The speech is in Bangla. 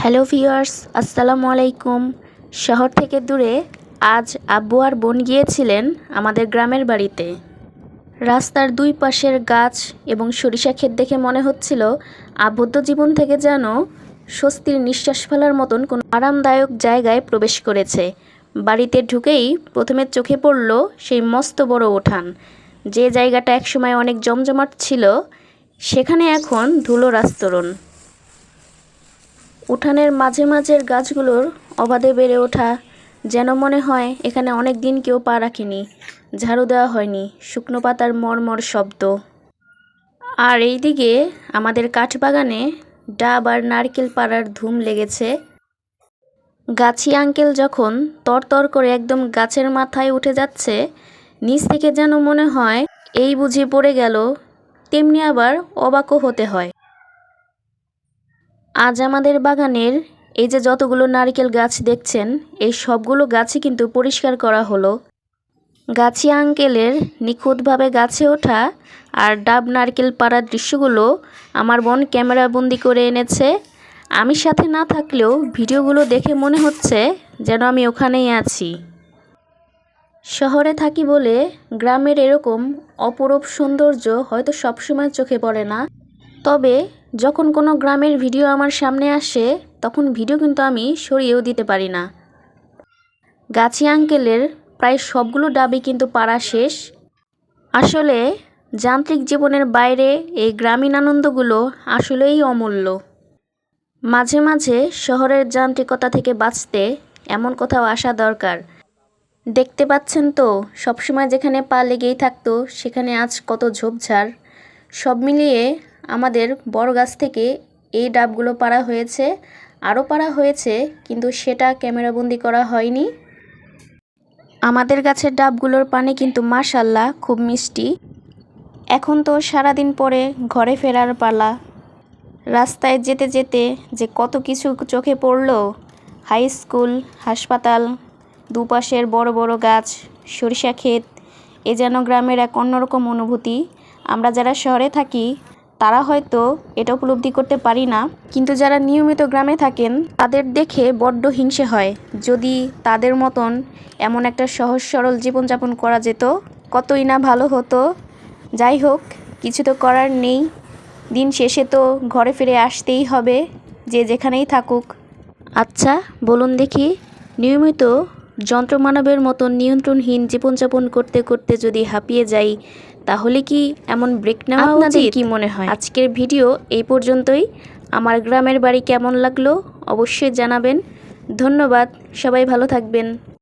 হ্যালো ভিউয়ার্স, আসসালামু আলাইকুম। শহর থেকে দূরে আজ আব্বু আর বোন গিয়েছিলেন আমাদের গ্রামের বাড়িতে। রাস্তার দুই পাশের গাছ এবং সরিষা ক্ষেত দেখে মনে হচ্ছিল আবদ্ধ জীবন থেকে যেন স্বস্তির নিঃশ্বাস ফেলার মতন কোনো আরামদায়ক জায়গায় প্রবেশ করেছে। বাড়িতে ঢুকেই প্রথমে চোখে পড়ল সেই মস্ত বড় উঠান। যে জায়গাটা একসময় অনেক জমজমাট ছিল, সেখানে এখন ধুলোর আস্তরণ। উঠানের মাঝে মাঝের গাছগুলোর অবাধে বেড়ে ওঠা, যেন মনে হয় এখানে অনেক দিন কেউ পা রাখেনি, ঝাড়ু দেওয়া হয়নি। শুকনো পাতার মরমর শব্দ। আর এইদিকে আমাদের কাঠবাগানে ডাব আর নারকেল পাড়ার ধুম লেগেছে। গাছি আঙ্কেল যখন তরতর করে একদম গাছের মাথায় উঠে যাচ্ছে, নিচ থেকে যেন মনে হয় এই বুঝি পড়ে গেল, তেমনি আবার অবাকও হতে হয়। আজ আমাদের বাগানের এই যে যতগুলো নারকেল গাছ দেখছেন, এই সবগুলো গাছই কিন্তু পরিষ্কার করা হলো। গাছি আঙ্কেলের নিখুঁতভাবে গাছে ওঠা আর ডাব নারকেল পাড়ার দৃশ্যগুলো আমার বোন ক্যামেরা বন্দি করে এনেছে। আমি সাথে না থাকলেও ভিডিওগুলো দেখে মনে হচ্ছে যেন আমি ওখানেই আছি। শহরে থাকি বলে গ্রামের এরকম অপরূপ সৌন্দর্য হয়তো সবসময় চোখে পড়ে না। তবে যখন কোনো গ্রামের ভিডিও আমার সামনে আসে, তখন ভিডিও কিন্তু আমি সরিয়েও দিতে পারি না। গাছি আঙ্কেলের প্রায় সবগুলো ডাবই কিন্তু পাড়া শেষ। আসলে যান্ত্রিক জীবনের বাইরে এই গ্রামীণ আনন্দগুলো আসলেই অমূল্য। মাঝে মাঝে শহরের যান্ত্রিকতা থেকে বাঁচতে এমন কোথাও আসা দরকার। দেখতে পাচ্ছেন তো, সবসময় যেখানে পা লেগেই থাকতো সেখানে আজ কত ঝোপঝাড়। সব মিলিয়ে আমাদের বড় গাছ থেকে এই ডাবগুলো পাড়া হয়েছে, আরও পাড়া হয়েছে, কিন্তু সেটা ক্যামেরাবন্দি করা হয়নি। আমাদের গাছের ডাবগুলোর পানি কিন্তু মাশাআল্লাহ খুব মিষ্টি। এখন তো সারাদিন পরে ঘরে ফেরার পালা। রাস্তায় যেতে যেতে যে কত কিছু চোখে পড়ল, হাই স্কুল, হাসপাতাল, দুপাশের বড় বড় গাছ, সরিষা ক্ষেত, এ যেন গ্রামের এক অন্যরকম অনুভূতি। আমরা যারা শহরে থাকি তারা হয়তো এটা উপলব্ধি করতে পারি না, কিন্তু যারা নিয়মিত গ্রামে থাকেন তাদের দেখে বড্ড হিংসে হয়। যদি তাদের মতন এমন একটা সহজ সরল জীবনযাপন করা যেত, কতই না ভালো হতো। যাই হোক, কিছু তো করার নেই। দিন শেষে তো ঘরে ফিরে আসতেই হবে, যে যেখানেই থাকুক। আচ্ছা বলুন দেখি, নিয়মিত যন্ত্রমানবের মতন নিয়ন্ত্রণহীন জীবনযাপন করতে করতে যদি হাঁপিয়ে যাই, তাহলে কি এমন ব্রেক নেওয়া উচিত? আপনাদের কি মনে হয়? আজকের ভিডিও এই পর্যন্তই। আমার গ্রামের বাড়ি কেমন লাগলো অবশ্যই জানাবেন। ধন্যবাদ, সবাই ভালো থাকবেন।